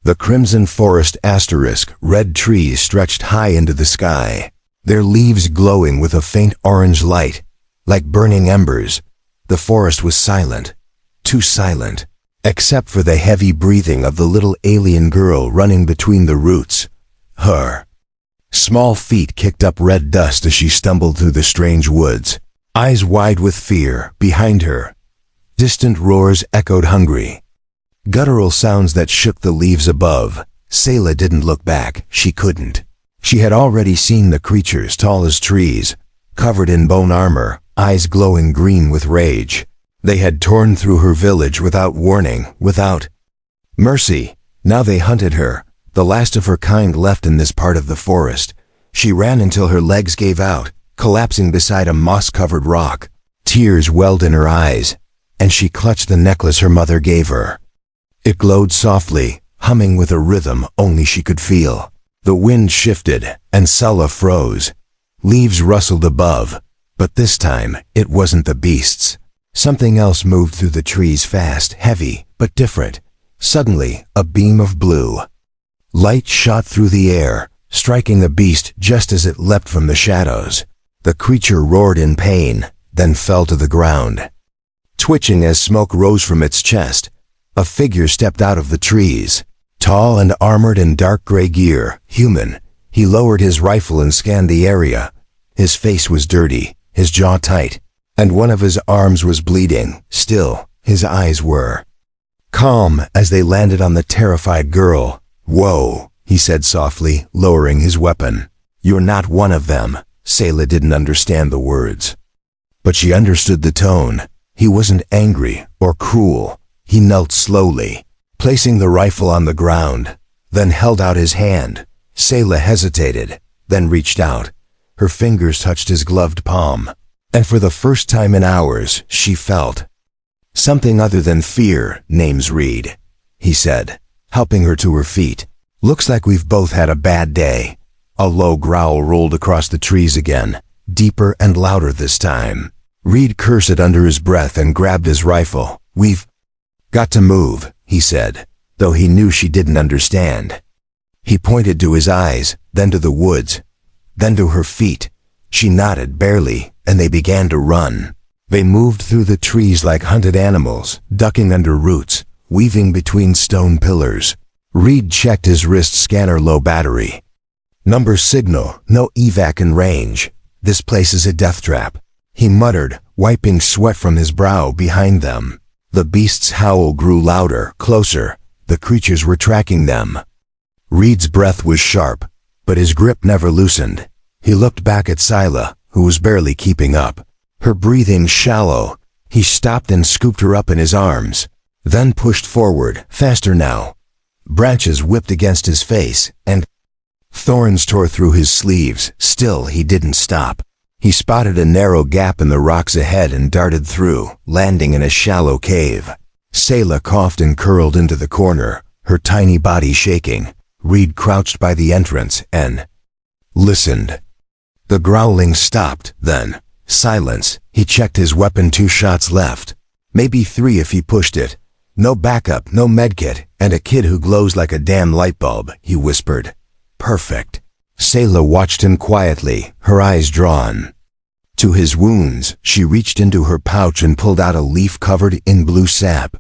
The crimson forest asterisk red trees stretched high into the sky, their leaves glowing with a faint orange light, like burning embers. The forest was silent, too silent, except for the heavy breathing of the little alien girl running between the roots. Her small feet kicked up red dust as she stumbled through the strange woods, eyes wide with fear. Behind her, distant roars echoed hungry, guttural sounds that shook the leaves above. Sayla didn't look back. She couldn't. She had already seen the creatures tall as trees, covered in bone armor, eyes glowing green with rage. They had torn through her village without warning, without mercy. Now they hunted her, the last of her kind left in this part of the forest. She ran until her legs gave out, collapsing beside a moss-covered rock. Tears welled in her eyes, and she clutched the necklace her mother gave her. It glowed softly, humming with a rhythm only she could feel. The wind shifted, and Sayla froze. Leaves rustled above, but this time it wasn't the beasts. Something else moved through the trees fast, heavy, but different. Suddenly, a beam of blue light shot through the air, striking the beast just as it leapt from the shadows. The creature roared in pain, then fell to the ground. Twitching as smoke rose from its chest, a figure stepped out of the trees. Tall and armored in dark gray gear, human, he lowered his rifle and scanned the area. His face was dirty, his jaw tight, and one of his arms was bleeding. Still, his eyes were calm as they landed on the terrified girl. "Whoa," he said softly, lowering his weapon. "You're not one of them." Sayla didn't understand the words, but she understood the tone. He wasn't angry or cruel. He knelt slowly, placing the rifle on the ground, then held out his hand. Sayla hesitated, then reached out. Her fingers touched his gloved palm, and for the first time in hours, she felt something other than fear. "Name's Reed," he said, helping her to her feet. "Looks like we've both had a bad day." A low growl rolled across the trees again, deeper and louder this time. Reed cursed under his breath and grabbed his rifle. "We've got to move," he said, though he knew she didn't understand. He pointed to his eyes, then to the woods, then to her feet. She nodded barely, and they began to run. They moved through the trees like hunted animals, ducking under roots, weaving between stone pillars. Reed checked his wrist scanner. Low battery. "Number signal, no evac in range. This place is a death trap," he muttered, wiping sweat from his brow. Behind them, the beast's howl grew louder, closer. The creatures were tracking them. Reed's breath was sharp, but his grip never loosened. He looked back at Sayla, who was barely keeping up, her breathing shallow. He stopped and scooped her up in his arms, then pushed forward, faster now. Branches whipped against his face, and thorns tore through his sleeves. Still, he didn't stop. He spotted a narrow gap in the rocks ahead and darted through, landing in a shallow cave. Sayla coughed and curled into the corner, her tiny body shaking. Reed crouched by the entrance and listened. The growling stopped, then silence. He checked his weapon. 2 shots left. Maybe 3 if he pushed it. No backup, no medkit, and a kid who glows like a damn light bulb, he whispered. Perfect. Sayla watched him quietly, her eyes drawn to his wounds. She reached into her pouch and pulled out a leaf covered in blue sap.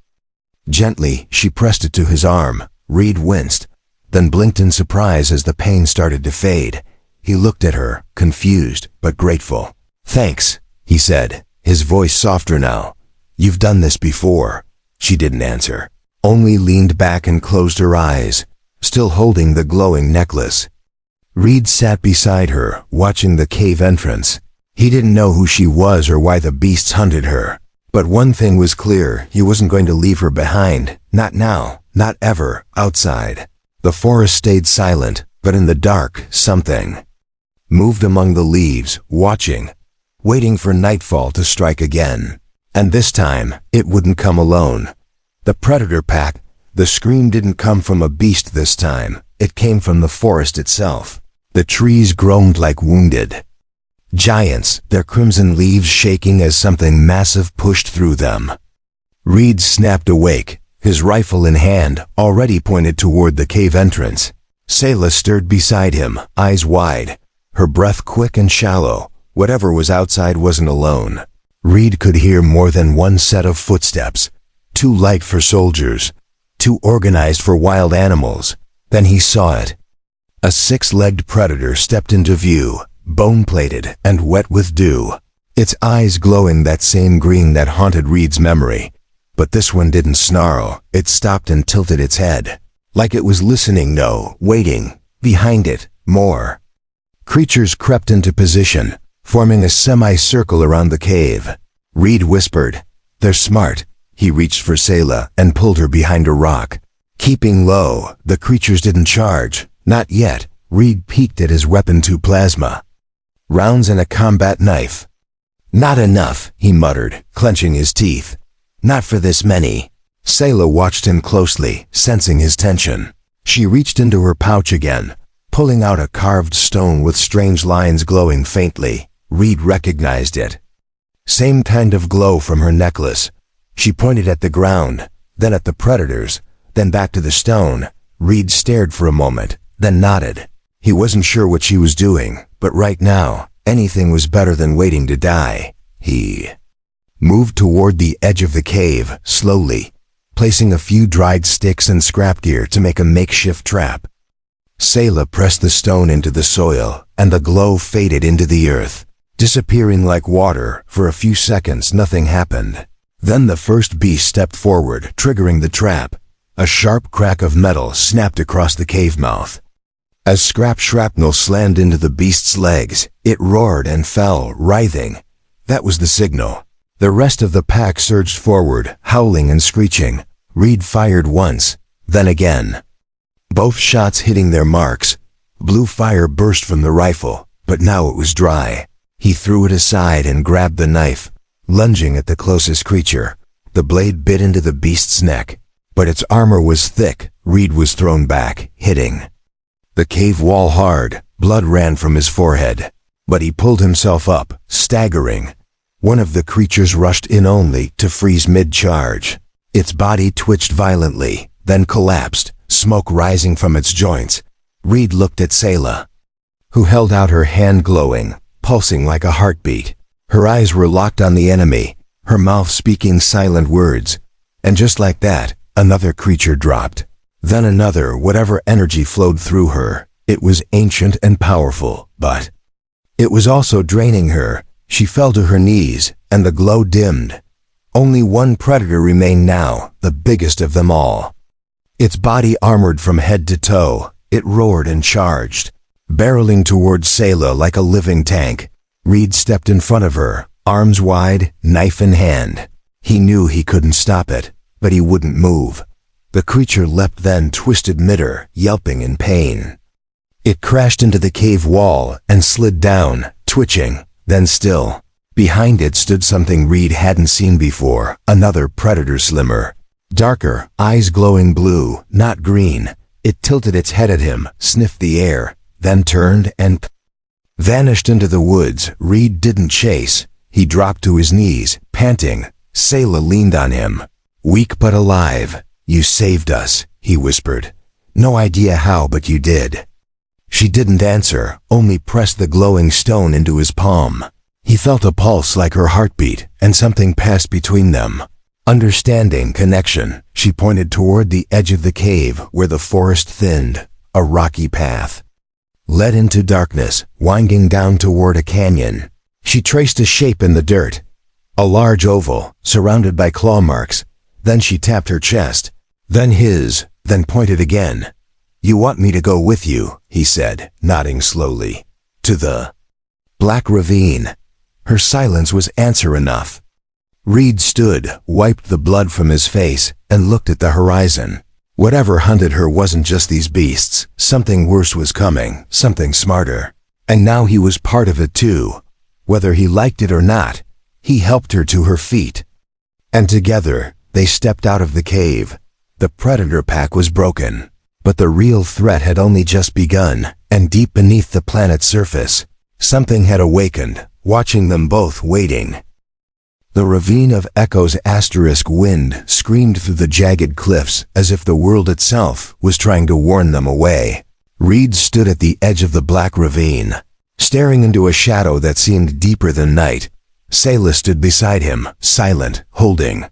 Gently, she pressed it to his arm. Reed winced, then blinked in surprise as the pain started to fade. He looked at her, confused but grateful. "Thanks," he said, his voice softer now. "You've done this before." She didn't answer, only leaned back and closed her eyes, still holding the glowing necklace. Reed sat beside her, watching the cave entrance. He didn't know who she was or why the beasts hunted her. But one thing was clear, he wasn't going to leave her behind. Not now, not ever, outside. The forest stayed silent, but in the dark, something moved among the leaves, watching, waiting for nightfall to strike again. And this time, it wouldn't come alone. The predator pack. The scream didn't come from a beast this time. It came from the forest itself. The trees groaned like wounded giants, their crimson leaves shaking as something massive pushed through them. Reed snapped awake, his rifle in hand, already pointed toward the cave entrance. Selah stirred beside him, eyes wide, her breath quick and shallow. Whatever was outside wasn't alone. Reed could hear more than one set of footsteps, too light for soldiers, too organized for wild animals. Then he saw it. A six-legged predator stepped into view, bone-plated and wet with dew, its eyes glowing that same green that haunted Reed's memory. But this one didn't snarl. It stopped and tilted its head, like it was listening, no, waiting. Behind it, more creatures crept into position, forming a semicircle around the cave. Reed whispered, "They're smart." He reached for Selah and pulled her behind a rock. Keeping low, the creatures didn't charge. Not yet. Reed peeked at his weapon, 2 plasma rounds and a combat knife. "Not enough," he muttered, clenching his teeth. "Not for this many." Selah watched him closely, sensing his tension. She reached into her pouch again, pulling out a carved stone with strange lines glowing faintly. Reed recognized it. Same kind of glow from her necklace. She pointed at the ground, then at the predators, then back to the stone. Reed stared for a moment, then nodded. He wasn't sure what she was doing, but right now, anything was better than waiting to die. He moved toward the edge of the cave, slowly, placing a few dried sticks and scrap gear to make a makeshift trap. Selah pressed the stone into the soil, and the glow faded into the earth, disappearing like water. For a few seconds nothing happened. Then the first beast stepped forward, triggering the trap. A sharp crack of metal snapped across the cave mouth. As scrap shrapnel slammed into the beast's legs, it roared and fell, writhing. That was the signal. The rest of the pack surged forward, howling and screeching. Reed fired once, then again. Both shots hitting their marks. Blue fire burst from the rifle, but now it was dry. He threw it aside and grabbed the knife, lunging at the closest creature. The blade bit into the beast's neck, but its armor was thick. Reed was thrown back, hitting the cave wall hard. Blood ran from his forehead, but he pulled himself up, staggering. One of the creatures rushed in only to freeze mid-charge. Its body twitched violently, then collapsed, smoke rising from its joints. Reed looked at Selah, who held out her hand, glowing, pulsing like a heartbeat. Her eyes were locked on the enemy, her mouth speaking silent words. And just like that, another creature dropped. Then another. Whatever energy flowed through her, it was ancient and powerful, but it was also draining her. She fell to her knees, and the glow dimmed. Only one predator remained now, the biggest of them all. Its body armored from head to toe, it roared and charged, barreling towards Selah like a living tank. Reed stepped in front of her, arms wide, knife in hand. He knew he couldn't stop it, but he wouldn't move. The creature leapt, then twisted mid-air, yelping in pain. It crashed into the cave wall and slid down, twitching, then still. Behind it stood something Reed hadn't seen before, another predator, slimmer, darker, eyes glowing blue, not green. It tilted its head at him, sniffed the air, then turned and vanished into the woods. Reed didn't chase. He dropped to his knees, panting. Selah leaned on him. "Weak but alive. You saved us," he whispered. "No idea how, but you did." She didn't answer, only pressed the glowing stone into his palm. He felt a pulse like her heartbeat, and something passed between them. Understanding, connection. She pointed toward the edge of the cave where the forest thinned. A rocky path led into darkness, winding down toward a canyon. She traced a shape in the dirt. A large oval, surrounded by claw marks. Then she tapped her chest, then his, then pointed again. "You want me to go with you," he said, nodding slowly. "To the black ravine." Her silence was answer enough. Reed stood, wiped the blood from his face, and looked at the horizon. Whatever hunted her wasn't just these beasts. Something worse was coming, something smarter. And now he was part of it too. Whether he liked it or not, he helped her to her feet. And together, they stepped out of the cave. The predator pack was broken, but the real threat had only just begun, and deep beneath the planet's surface, something had awakened, watching them both, waiting. The ravine of echoes * wind screamed through the jagged cliffs as if the world itself was trying to warn them away. Reed stood at the edge of the black ravine, staring into a shadow that seemed deeper than night. Sayla stood beside him, silent, holding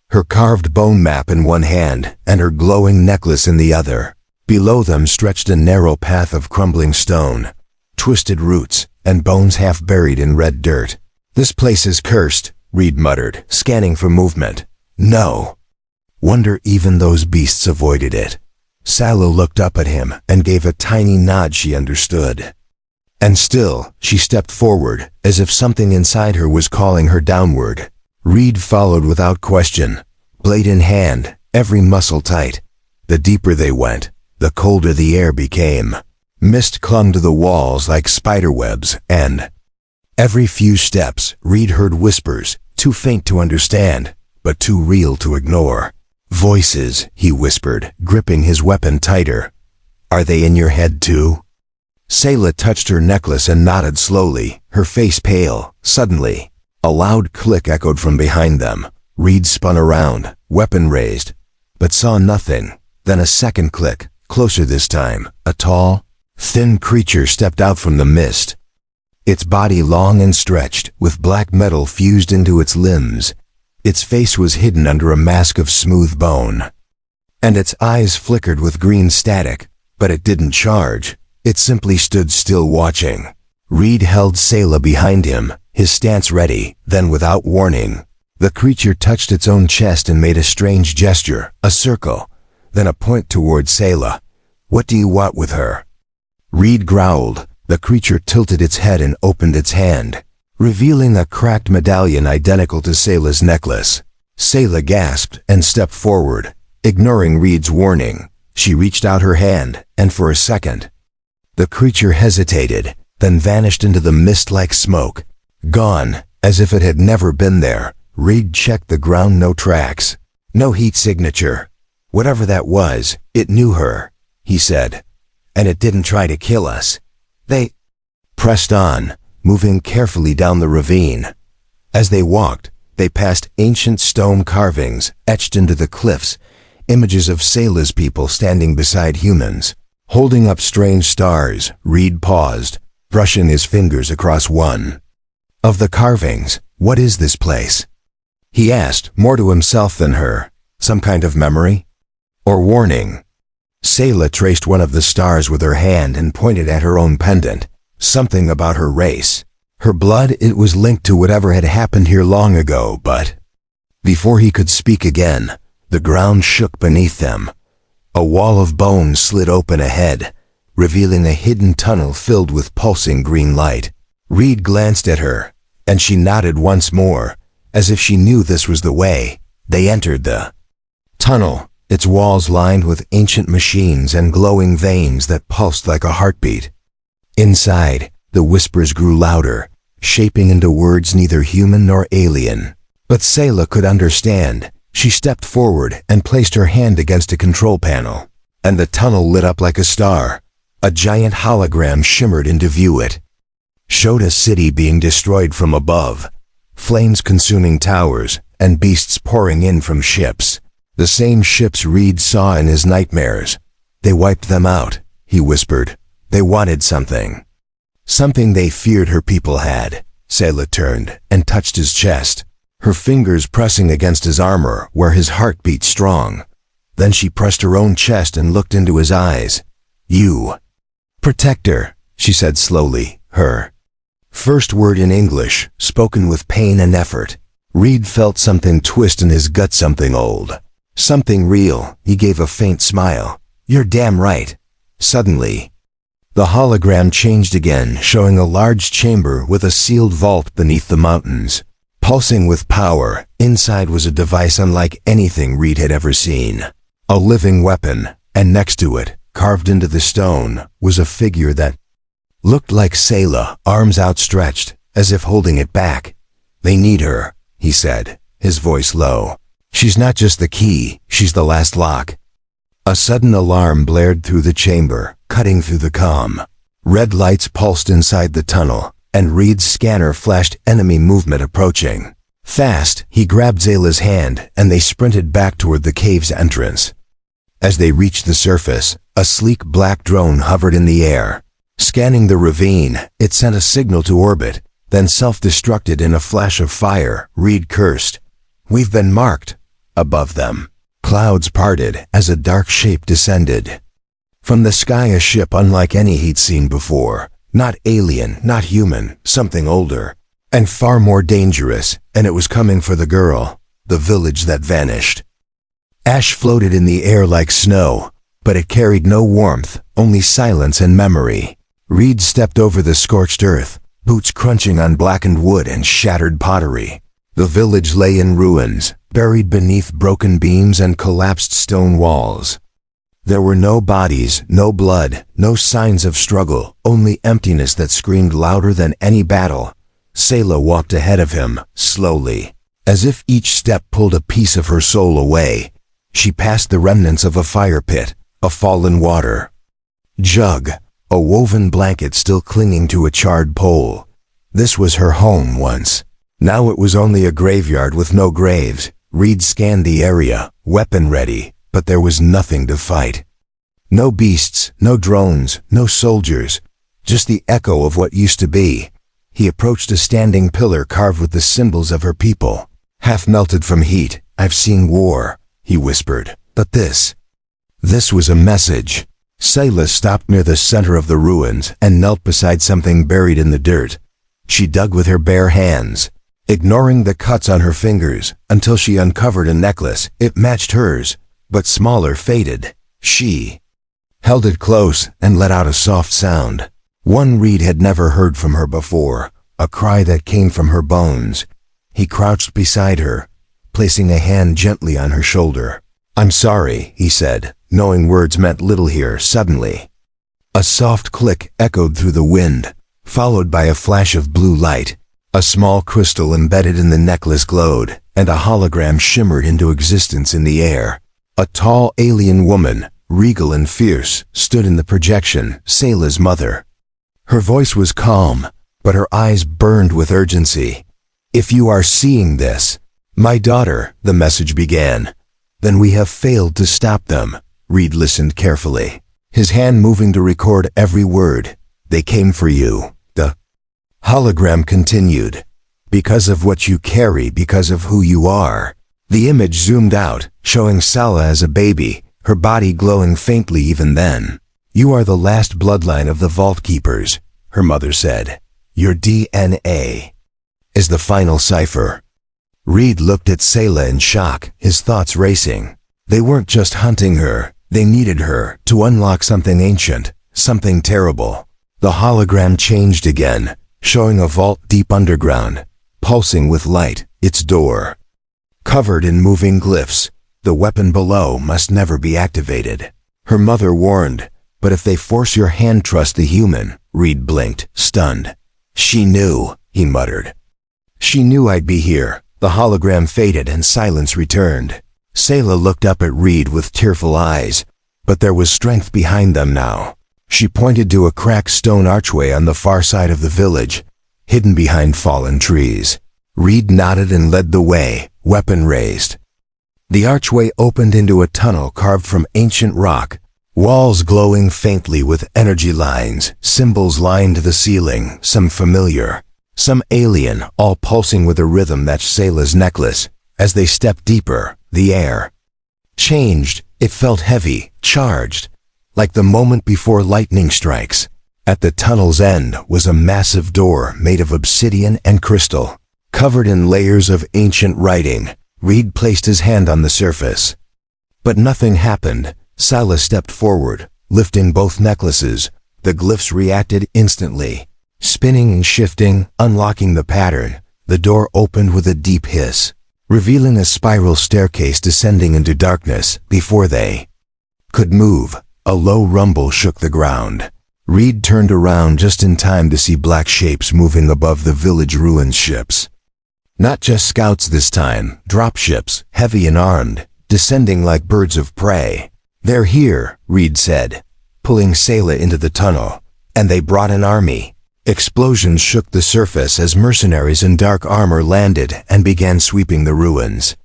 her carved bone map in one hand and her glowing necklace in the other. Below them stretched a narrow path of crumbling stone, twisted roots, and bones half buried in red dirt. "This place is cursed," Reed muttered, scanning for movement. "No. Wonder even those beasts avoided it." Sayla looked up at him and gave a tiny nod she understood. And still, she stepped forward, as if something inside her was calling her downward. Reed followed without question, blade in hand, every muscle tight. The deeper they went, the colder the air became. Mist clung to the walls like spiderwebs, and every few steps, Reed heard whispers, too faint to understand, but too real to ignore. "Voices," he whispered, gripping his weapon tighter. "Are they in your head too?" Sayla touched her necklace and nodded slowly, her face pale. Suddenly, a loud click echoed from behind them. Reed spun around, weapon raised, but saw nothing. Then a second click, closer this time. A tall, thin creature stepped out from the mist. Its body long and stretched, with black metal fused into its limbs. Its face was hidden under a mask of smooth bone, and its eyes flickered with green static, but it didn't charge. It simply stood still watching. Reed held Sayla behind him, his stance ready. Then without warning, the creature touched its own chest and made a strange gesture, a circle, then a point toward Sayla. "What do you want with her?" Reed growled. The creature tilted its head and opened its hand, revealing a cracked medallion identical to Sayla's necklace. Sayla gasped and stepped forward, ignoring Reed's warning. She reached out her hand, and for a second, the creature hesitated, then vanished into the mist like smoke. Gone, as if it had never been there. Reed checked the ground. No tracks, no heat signature. "Whatever that was, it knew her," he said. "And it didn't try to kill us." They pressed on, moving carefully down the ravine. As they walked, they passed ancient stone carvings etched into the cliffs, images of Sayla's people standing beside humans, holding up strange stars. Reed paused, brushing his fingers across one of the carvings. "What is this place?" he asked, more to himself than her. "Some kind of memory? Or warning?" Sayla traced one of the stars with her hand and pointed at her own pendant. Something about her race, her blood. It was linked to whatever had happened here long ago, but before he could speak again, the ground shook beneath them. A wall of bone slid open ahead, revealing a hidden tunnel filled with pulsing green light. Reed glanced at her, and she nodded once more, as if she knew this was the way. They entered the tunnel, its walls lined with ancient machines and glowing veins that pulsed like a heartbeat. Inside, the whispers grew louder, shaping into words neither human nor alien. But Sayla could understand. She stepped forward and placed her hand against a control panel, and the tunnel lit up like a star. A giant hologram shimmered into view. It showed a city being destroyed from above, flames consuming towers, and beasts pouring in from ships. The same ships Reed saw in his nightmares. "They wiped them out," he whispered. "They wanted something. Something they feared her people had." Sayla turned and touched his chest, her fingers pressing against his armor where his heart beat strong. Then she pressed her own chest and looked into his eyes. "You protect her," she said slowly, her first word in English, spoken with pain and effort. Reed felt something twist in his gut, something old, something real. He gave a faint smile. "You're damn right." Suddenly, the hologram changed again, showing a large chamber with a sealed vault beneath the mountains. Pulsing with power, inside was a device unlike anything Reed had ever seen. A living weapon, and next to it, carved into the stone, was a figure that looked like Sayla, arms outstretched, as if holding it back. "They need her," he said, his voice low. "She's not just the key, she's the last lock." A sudden alarm blared through the chamber, cutting through the calm. Red lights pulsed inside the tunnel, and Reed's scanner flashed enemy movement approaching. Fast, he grabbed Zayla's hand, and they sprinted back toward the cave's entrance. As they reached the surface, a sleek black drone hovered in the air. Scanning the ravine, it sent a signal to orbit, then self-destructed in a flash of fire. Reed cursed. "We've been marked." Above them, clouds parted as a dark shape descended. From the sky, a ship unlike any he'd seen before. Not alien, not human, something older, and far more dangerous, and it was coming for the girl, the village that vanished. Ash floated in the air like snow, but it carried no warmth, only silence and memory. Reed stepped over the scorched earth, boots crunching on blackened wood and shattered pottery. The village lay in ruins, buried beneath broken beams and collapsed stone walls. There were no bodies, no blood, no signs of struggle, only emptiness that screamed louder than any battle. Sayla walked ahead of him, slowly, as if each step pulled a piece of her soul away. She passed the remnants of a fire pit, a fallen water jug, a woven blanket still clinging to a charred pole. This was her home once. Now it was only a graveyard with no graves. Reed scanned the area, weapon ready, but there was nothing to fight. No beasts, no drones, no soldiers, just the echo of what used to be. He approached a standing pillar carved with the symbols of her people. "Half melted from heat, I've seen war," he whispered. "But this was a message." Sayla stopped near the center of the ruins and knelt beside something buried in the dirt. She dug with her bare hands, ignoring the cuts on her fingers, until she uncovered a necklace. It matched hers, but smaller, faded. She held it close and let out a soft sound. One Reed had never heard from her before, a cry that came from her bones. He crouched beside her, placing a hand gently on her shoulder. "I'm sorry," he said, knowing words meant little here. Suddenly, a soft click echoed through the wind, followed by a flash of blue light. A small crystal embedded in the necklace glowed, and a hologram shimmered into existence in the air. A tall alien woman, regal and fierce, stood in the projection, Sayla's mother. Her voice was calm, but her eyes burned with urgency. "If you are seeing this, my daughter," the message began, "then we have failed to stop them." Reed listened carefully, his hand moving to record every word. "They came for you." The hologram continued. "Because of what you carry, because of who you are." The image zoomed out, showing Sayla as a baby, her body glowing faintly even then. "You are the last bloodline of the Vault Keepers," her mother said. "Your DNA is the final cipher." Reed looked at Sayla in shock, his thoughts racing. They weren't just hunting her, they needed her to unlock something ancient, something terrible. The hologram changed again, showing a vault deep underground, pulsing with light, its door covered in moving glyphs. The weapon below must never be activated. Her mother warned, "But if they force your hand, trust the human." Reed blinked, stunned. "She knew," he muttered. "She knew I'd be here." The hologram faded and silence returned. Sayla looked up at Reed with tearful eyes, but there was strength behind them now. She pointed to a cracked stone archway on the far side of the village, hidden behind fallen trees. Reed nodded and led the way, weapon raised. The archway opened into a tunnel carved from ancient rock, walls glowing faintly with energy lines, symbols lined the ceiling, some familiar, some alien, all pulsing with a rhythm that Sayla's necklace. As they stepped deeper, the air changed. It felt heavy, charged, like the moment before lightning strikes. At the tunnel's end was a massive door made of obsidian and crystal, covered in layers of ancient writing. Reed placed his hand on the surface, but nothing happened. Sayla stepped forward, lifting both necklaces. The glyphs reacted instantly, spinning and shifting, unlocking the pattern. The door opened with a deep hiss, revealing a spiral staircase descending into darkness. Before they could move, a low rumble shook the ground. Reed turned around just in time to see black shapes moving above the village ruins. Ships. Not just scouts this time, dropships, heavy and armed, descending like birds of prey. "They're here," Reed said, pulling Sayla into the tunnel. "And they brought an army." Explosions shook the surface as mercenaries in dark armor landed and began sweeping the ruins.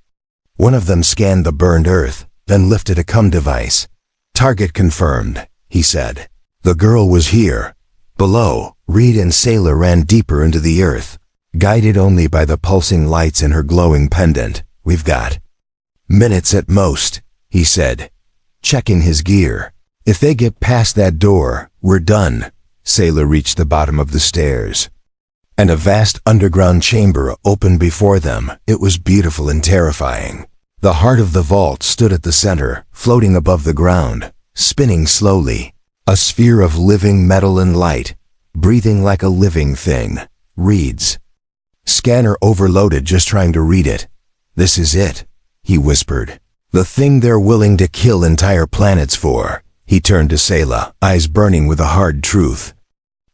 One of them scanned the burned earth, then lifted a comm device. "Target confirmed," he said. The girl was here. Below, Reed and Sailor ran deeper into the earth, guided only by the pulsing lights in her glowing pendant. "We've got minutes at most," he said, checking his gear. "If they get past that door, we're done." Sailor reached the bottom of the stairs, and a vast underground chamber opened before them. It was beautiful and terrifying. The heart of the vault stood at the center, floating above the ground, spinning slowly, a sphere of living metal and light, breathing like a living thing. "Reads. Scanner overloaded just trying to read it. This is it," he whispered. "The thing they're willing to kill entire planets for." He turned to Sayla, eyes burning with a hard truth.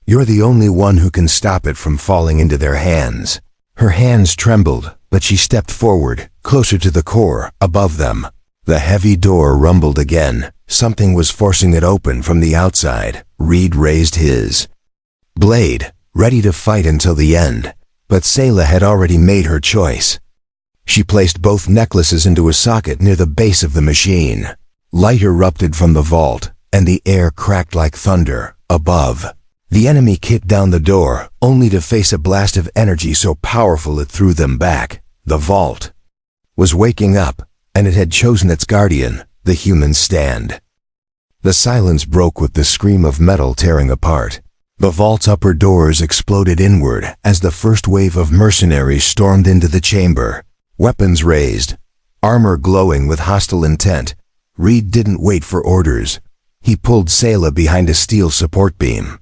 "You're the only one who can stop it from falling into their hands." Her hands trembled, but she stepped forward, closer to the core, above them. The heavy door rumbled again. Something was forcing it open from the outside. Reed raised his blade, ready to fight until the end, but Sayla had already made her choice. She placed both necklaces into a socket near the base of the machine. Light erupted from the vault, and the air cracked like thunder. Above, the enemy kicked down the door, only to face a blast of energy so powerful it threw them back. The vault was waking up, and it had chosen its guardian, the human stand. The silence broke with the scream of metal tearing apart. The vault's upper doors exploded inward as the first wave of mercenaries stormed into the chamber. Weapons raised, armor glowing with hostile intent. Reed didn't wait for orders. He pulled Sayla behind a steel support beam,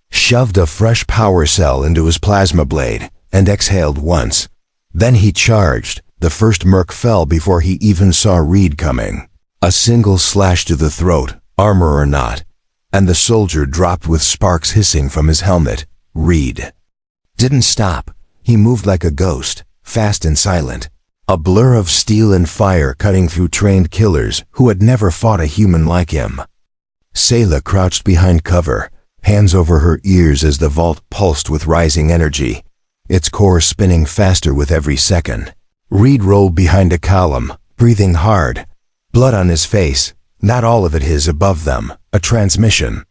shoved a fresh power cell into his plasma blade, and exhaled once. Then he charged. The first merc fell before he even saw Reed coming. A single slash to the throat, armor or not, and the soldier dropped with sparks hissing from his helmet. Reed didn't stop. He moved like a ghost, fast and silent, a blur of steel and fire cutting through trained killers who had never fought a human like him. Sayla crouched behind cover, hands over her ears as the vault pulsed with rising energy, its core spinning faster with every second. Reed rolled behind a column, breathing hard, blood on his face, not all of it his. Above them, a transmission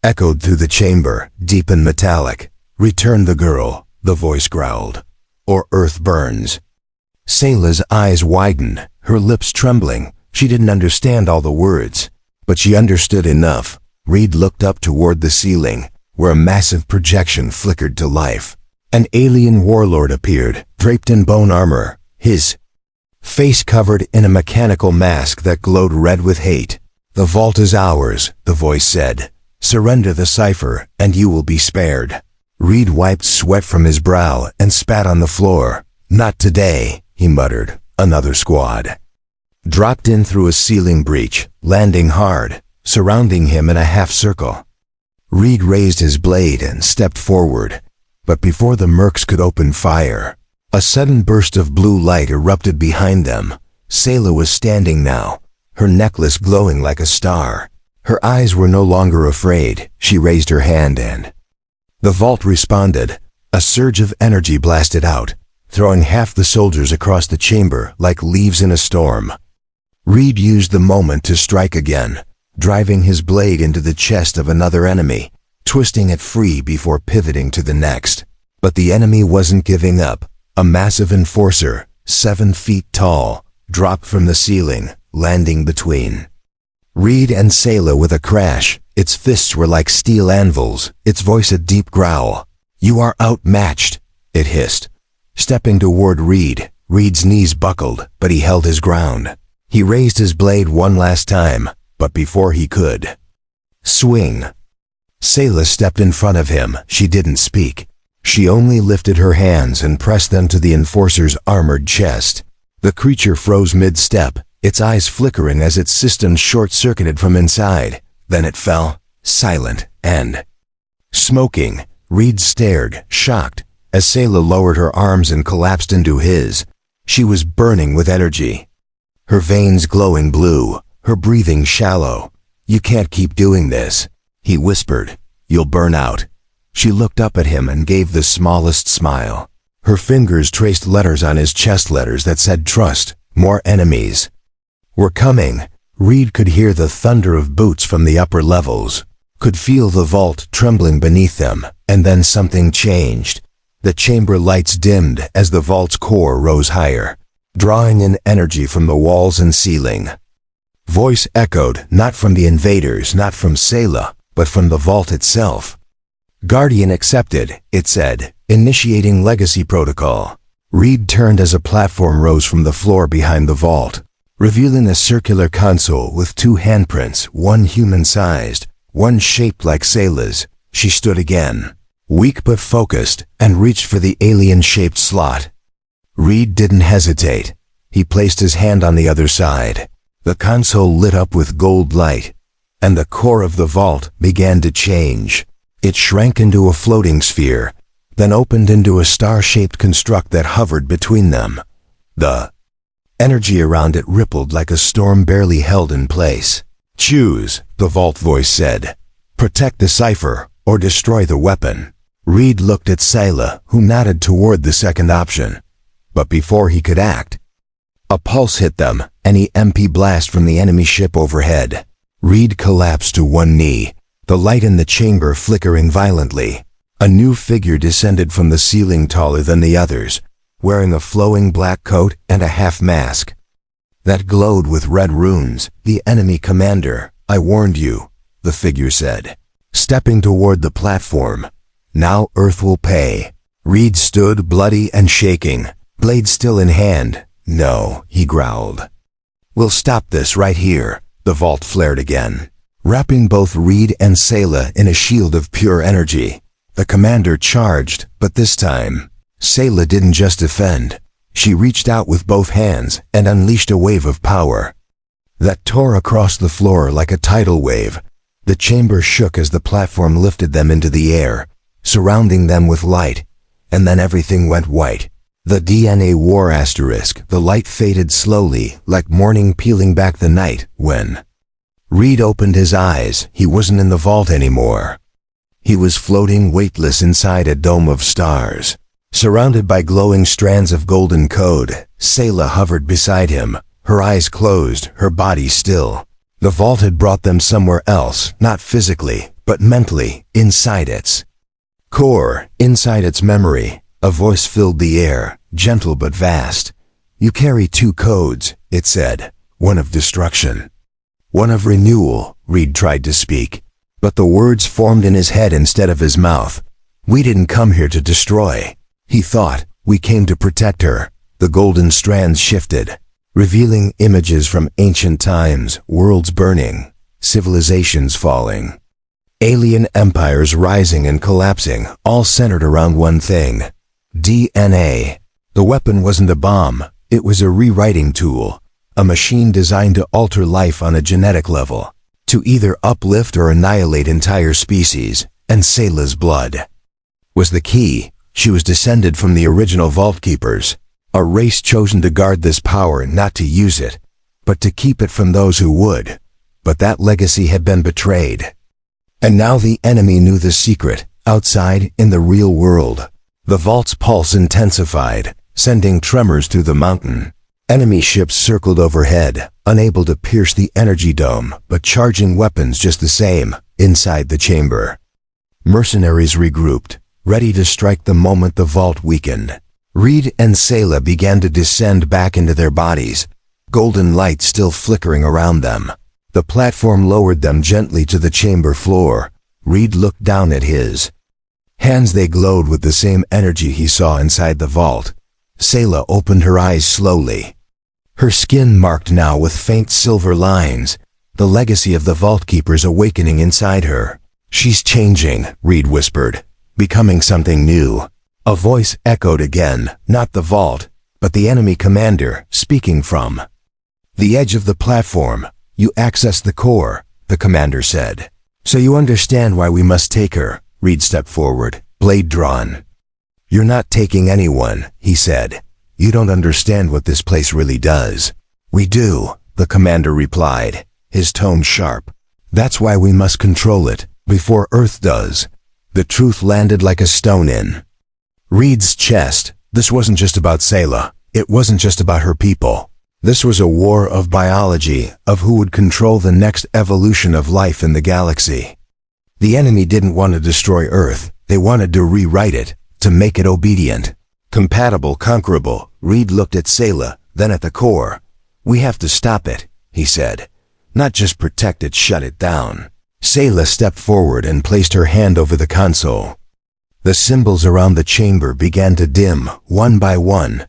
echoed through the chamber, deep and metallic. "Return the girl," the voice growled, "or Earth burns." Sayla's eyes widened, her lips trembling. She didn't understand all the words, but she understood enough. Reed looked up toward the ceiling, where a massive projection flickered to life. An alien warlord appeared, draped in bone armor, his face covered in a mechanical mask that glowed red with hate. "The vault is ours," the voice said. "Surrender the cipher, and you will be spared." Reed wiped sweat from his brow and spat on the floor. "Not today," he muttered. Another squad dropped in through a ceiling breach, landing hard, surrounding him in a half-circle. Reed raised his blade and stepped forward, but before the mercs could open fire, a sudden burst of blue light erupted behind them. Sayla was standing now, her necklace glowing like a star. Her eyes were no longer afraid. She raised her hand and the vault responded. A surge of energy blasted out, throwing half the soldiers across the chamber like leaves in a storm. Reed used the moment to strike again, driving his blade into the chest of another enemy, twisting it free before pivoting to the next. But the enemy wasn't giving up. A massive enforcer, 7 feet tall, dropped from the ceiling, landing between Reed and Sayla with a crash. Its fists were like steel anvils, its voice a deep growl. "You are outmatched," it hissed. Stepping toward Reed, Reed's knees buckled, but he held his ground. He raised his blade one last time, but before he could swing, Sayla stepped in front of him. She didn't speak. She only lifted her hands and pressed them to the enforcer's armored chest. The creature froze mid-step, its eyes flickering as its systems short-circuited from inside. Then it fell, silent and smoking. Reed stared, shocked, as Sayla lowered her arms and collapsed into his. She was burning with energy, her veins glowing blue, her breathing shallow. "You can't keep doing this," he whispered. "You'll burn out." She looked up at him and gave the smallest smile. Her fingers traced letters on his chest, letters that said trust, more enemies. Were coming. Reed could hear the thunder of boots from the upper levels, could feel the vault trembling beneath them, and then something changed. The chamber lights dimmed as the vault's core rose higher, drawing in energy from the walls and ceiling. Voice echoed, not from the invaders, not from Selah, but from the vault itself. Guardian accepted, it said, initiating legacy protocol. Reed turned as a platform rose from the floor behind the vault, revealing a circular console with 2 handprints, one human-sized, one shaped like Selah's. She stood again, weak but focused, and reached for the alien-shaped slot. Reed didn't hesitate. He placed his hand on the other side. The console lit up with gold light, and the core of the vault began to change. It shrank into a floating sphere, then opened into a star-shaped construct that hovered between them. The energy around it rippled like a storm barely held in place. Choose, the vault voice said. Protect the cipher, or destroy the weapon. Reed looked at Selah, who nodded toward the second option. But before he could act, a pulse hit them, an EMP blast from the enemy ship overhead. Reed collapsed to one knee, the light in the chamber flickering violently. A new figure descended from the ceiling, taller than the others, wearing a flowing black coat and a half-mask that glowed with red runes. The enemy commander, I warned you, the figure said, stepping toward the platform. Now Earth will pay. Reed stood bloody and shaking, blade still in hand. No, he growled. We'll stop this right here. The vault flared again, wrapping both Reed and Selah in a shield of pure energy. The commander charged, but this time, Selah didn't just defend. She reached out with both hands and unleashed a wave of power that tore across the floor like a tidal wave. The chamber shook as the platform lifted them into the air, surrounding them with light, and then everything went white. The DNA war asterisk, the light faded slowly, like morning peeling back the night. When Reed opened his eyes, he wasn't in the vault anymore. He was floating weightless inside a dome of stars. Surrounded by glowing strands of golden code, Selah hovered beside him, her eyes closed, her body still. The vault had brought them somewhere else, not physically, but mentally, inside its core, inside its memory. A voice filled the air, gentle but vast. You carry 2 codes, it said, one of destruction, one of renewal. Reed tried to speak, but the words formed in his head instead of his mouth. We didn't come here to destroy, he thought. We came to protect her. The golden strands shifted, revealing images from ancient times, worlds burning, civilizations falling, alien empires rising and collapsing, all centered around one thing: DNA. The weapon wasn't a bomb, it was a rewriting tool, a machine designed to alter life on a genetic level, to either uplift or annihilate entire species, and Selah's blood was the key. She was descended from the original Vault Keepers, a race chosen to guard this power, not to use it, but to keep it from those who would. But that legacy had been betrayed. And now the enemy knew the secret. Outside, in the real world, the vault's pulse intensified, sending tremors through the mountain. Enemy ships circled overhead, unable to pierce the energy dome, but charging weapons just the same, inside the chamber. Mercenaries regrouped, ready to strike the moment the vault weakened. Reed and Selah began to descend back into their bodies, golden light still flickering around them. The platform lowered them gently to the chamber floor. Reed looked down at his hands. They glowed with the same energy he saw inside the vault. Selah opened her eyes slowly, her skin marked now with faint silver lines, the legacy of the Vault Keepers awakening inside her. She's changing, Reed whispered, becoming something new. A voice echoed again, not the vault, but the enemy commander, speaking from the edge of the platform. You access the core, the commander said. So you understand why we must take her. Reed stepped forward, blade drawn. You're not taking anyone, he said. You don't understand what this place really does. We do, the commander replied, his tone sharp. That's why we must control it, before Earth does. The truth landed like a stone in Reed's chest. This wasn't just about Sayla. It wasn't just about her people. This was a war of biology, of who would control the next evolution of life in the galaxy. The enemy didn't want to destroy Earth. They wanted to rewrite it, to make it obedient, compatible, conquerable. Reed looked at Sayla, then at the core. "We have to stop it," he said. "Not just protect it, shut it down." Sayla stepped forward and placed her hand over the console. The symbols around the chamber began to dim, one by one.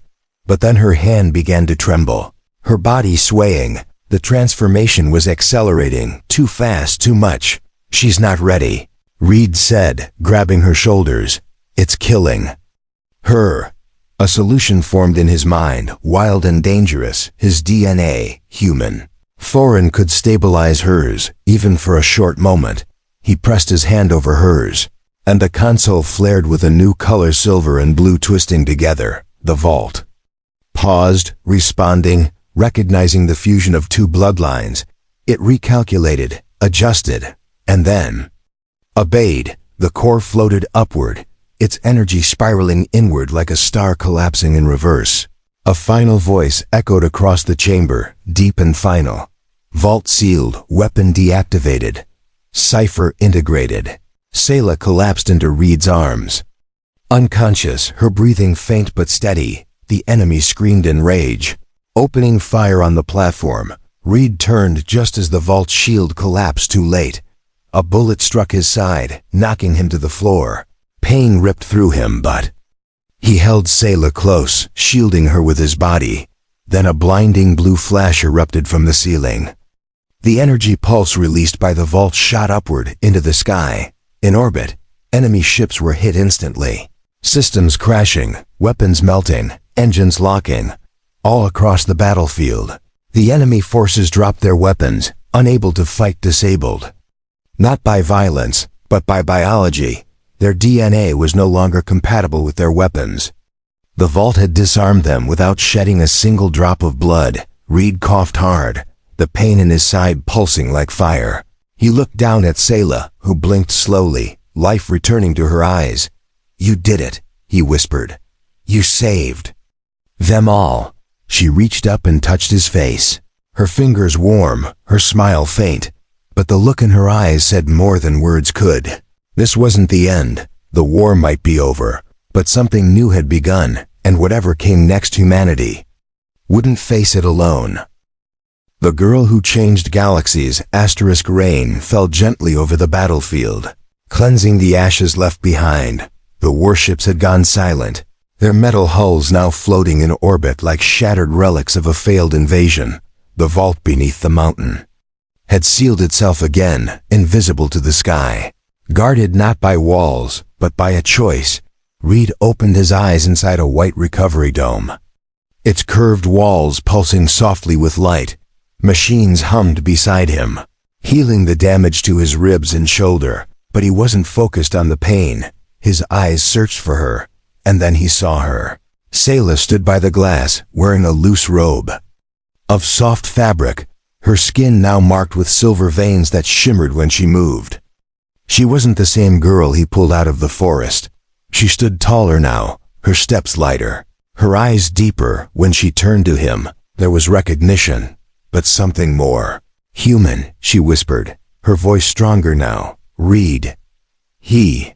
But then her hand began to tremble, her body swaying. The transformation was accelerating, too fast, too much. "She's not ready," Reed said, grabbing her shoulders. "It's killing her." A solution formed in his mind, wild and dangerous, his DNA, human. Foreign could stabilize hers, even for a short moment. He pressed his hand over hers, and the console flared with a new color, silver and blue twisting together. The vault paused, responding, recognizing the fusion of two bloodlines. It recalculated, adjusted, and then obeyed. The core floated upward, its energy spiraling inward like a star collapsing in reverse. A final voice echoed across the chamber, deep and final. "Vault sealed, weapon deactivated, cipher integrated." Sayla collapsed into Reed's arms. Unconscious, her breathing faint but steady, the enemy screamed in rage, opening fire on the platform. Reed turned just as the vault shield collapsed, too late. A bullet struck his side, knocking him to the floor. Pain ripped through him, but he held Sayla close, shielding her with his body. Then a blinding blue flash erupted from the ceiling. The energy pulse released by the vault shot upward into the sky. In orbit, enemy ships were hit instantly. Systems crashing, weapons melting, engines locking. All across the battlefield, the enemy forces dropped their weapons, unable to fight, disabled. Not by violence, but by biology. Their DNA was no longer compatible with their weapons. The vault had disarmed them without shedding a single drop of blood. Reed coughed hard, the pain in his side pulsing like fire. He looked down at Sayla, who blinked slowly, life returning to her eyes. "You did it," he whispered. "You saved them all." She reached up and touched his face. Her fingers warm, her smile faint. But the look in her eyes said more than words could. This wasn't the end. The war might be over, but something new had begun, and whatever came next, humanity wouldn't face it alone. The girl who changed galaxies, rain fell gently over the battlefield, cleansing the ashes left behind. The warships had gone silent, their metal hulls now floating in orbit like shattered relics of a failed invasion. The vault beneath the mountain had sealed itself again, invisible to the sky. Guarded not by walls, but by a choice, Reed opened his eyes inside a white recovery dome. Its curved walls pulsing softly with light. Machines hummed beside him, healing the damage to his ribs and shoulder. But he wasn't focused on the pain. His eyes searched for her, and then he saw her. Sayla stood by the glass, wearing a loose robe of soft fabric, her skin now marked with silver veins that shimmered when she moved. She wasn't the same girl he pulled out of the forest. She stood taller now, her steps lighter, her eyes deeper. When she turned to him, there was recognition, but something more. "Human," she whispered, her voice stronger now. "Reed." He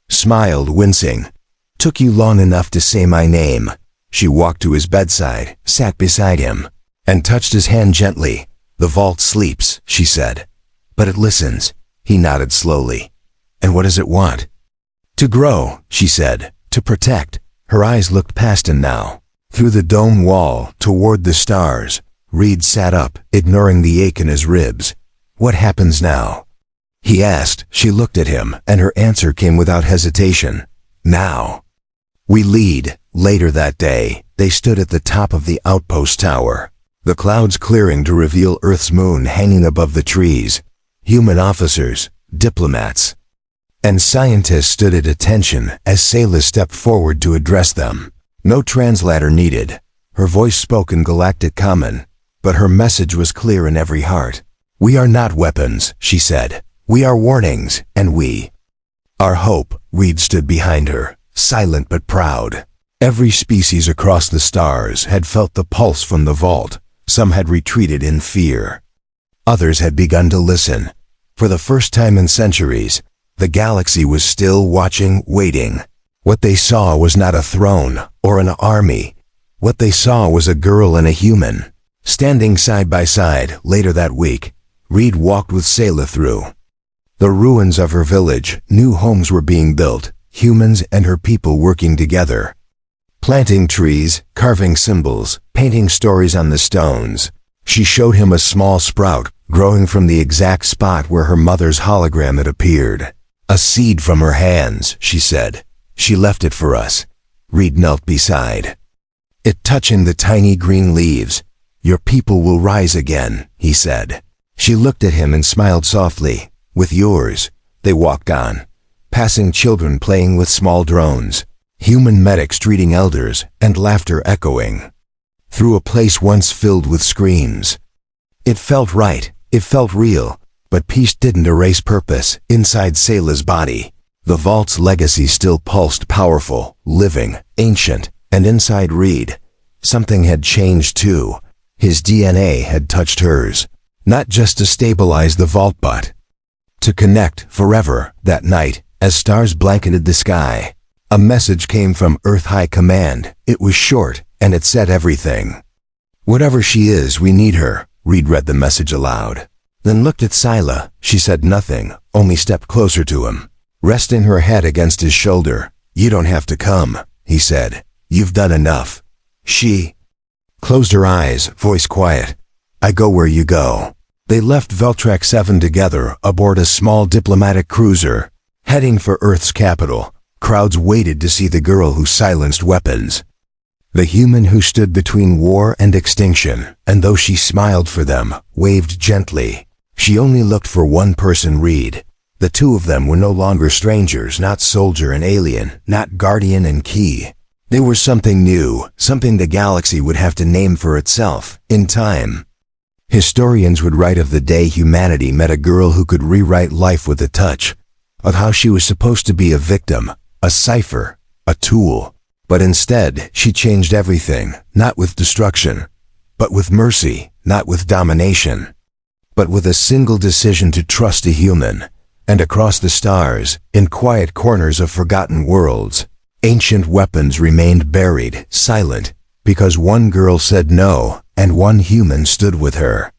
smiled, wincing. "Took you long enough to say my name." She walked to his bedside, sat beside him, and touched his hand gently. "The vault sleeps," she said, "but it listens." He nodded slowly. "And what does it want?" "To grow," she said, "to protect." Her eyes looked past him now, through the dome wall, toward the stars. Reed sat up, ignoring the ache in his ribs. "What happens now?" he asked. She looked at him, and her answer came without hesitation. "Now we lead." Later that day, they stood at the top of the outpost tower, the clouds clearing to reveal Earth's moon hanging above the trees. Human officers, diplomats, and scientists stood at attention as Sayla stepped forward to address them. No translator needed. Her voice spoke in galactic common, but her message was clear in every heart. "We are not weapons," she said. "We are warnings, and we Our hope, Reed stood behind her, silent but proud. Every species across the stars had felt the pulse from the vault. Some had retreated in fear. Others had begun to listen. For the first time in centuries, the galaxy was still watching, waiting. What they saw was not a throne or an army. What they saw was a girl and a human. Standing side by side later that week, Reed walked with Selah through the ruins of her village. New homes were being built, humans and her people working together. Planting trees, carving symbols, painting stories on the stones. She showed him a small sprout growing from the exact spot where her mother's hologram had appeared. A seed from her hands, she said. She left it for us. Reed knelt beside it, touching the tiny green leaves. Your people will rise again, he said. She looked at him and smiled softly. With yours. They walked on, passing children playing with small drones, human medics treating elders, and laughter echoing through a place once filled with screams. It felt right, it felt real, but peace didn't erase purpose. Inside Selah's body, the vault's legacy still pulsed, powerful, living, ancient, and inside Reed, something had changed too. His DNA had touched hers, not just to stabilize the vault but to connect forever. That night, as stars blanketed the sky, a message came from Earth High Command. It was short, and it said everything. Whatever she is, we need her. Reed read the message aloud, then looked at Selah. She said nothing, only stepped closer to him, resting her head against his shoulder. You don't have to come, he said. You've done enough. She closed her eyes, voice quiet. I go where you go. They left Veltrac 7 together aboard a small diplomatic cruiser, heading for Earth's capital. Crowds waited to see the girl who silenced weapons, the human who stood between war and extinction, and though she smiled for them, waved gently, she only looked for one person, Reed. The two of them were no longer strangers, not soldier and alien, not guardian and key. They were something new, something the galaxy would have to name for itself, in time. Historians would write of the day humanity met a girl who could rewrite life with a touch, of how she was supposed to be a victim, a cipher, a tool. But instead, she changed everything, not with destruction, but with mercy, not with domination, but with a single decision to trust a human. And across the stars, in quiet corners of forgotten worlds, ancient weapons remained buried, silent, because one girl said no, and one human stood with her.